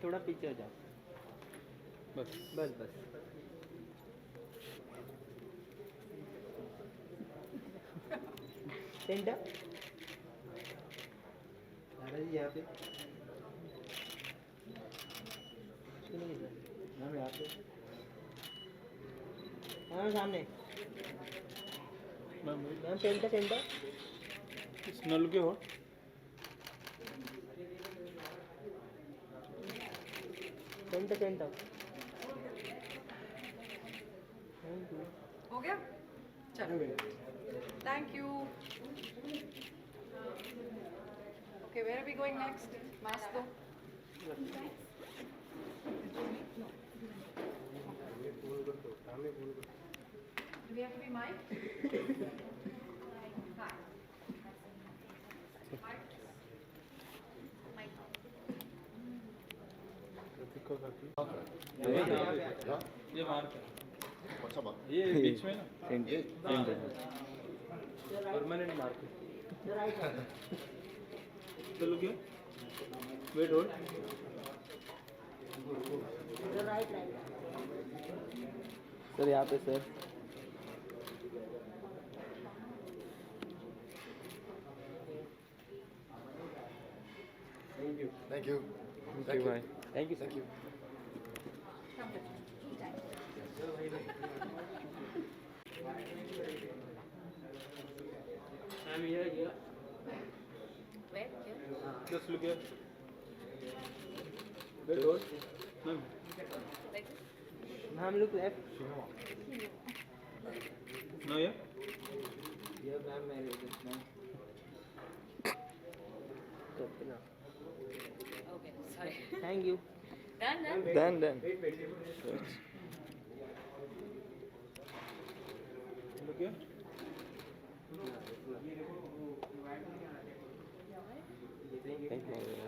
थोड़ा पीछे हो जाओ. बस. बस बस. सेंटर. दादाजी यहाँ पे. मैम यहाँ पे. मैम सामने. Ma'am ma'am centre centre. नल के हो. Centre centre. हो गया चलो thank you okay where are we going next mask दो Do we have to be mic? Hi. ये मार्क है. कौन सा बात? ये बीच में ना. ये परमानेंट मार्क है. चलो क्या. Wait hold. Right right. Sir यहाँ पे sir. Thank you. Thank you भाई. Thank you sir. Come with me. I'm here. Where? Here? Just look here. Wait, hold. Ma'am. Like this? Ma'am, look left. Now here. Yeah, ma'am, married this ma'am. Stop now. Okay, sorry. Thank you. Done, done. Done. Look here. Thank you.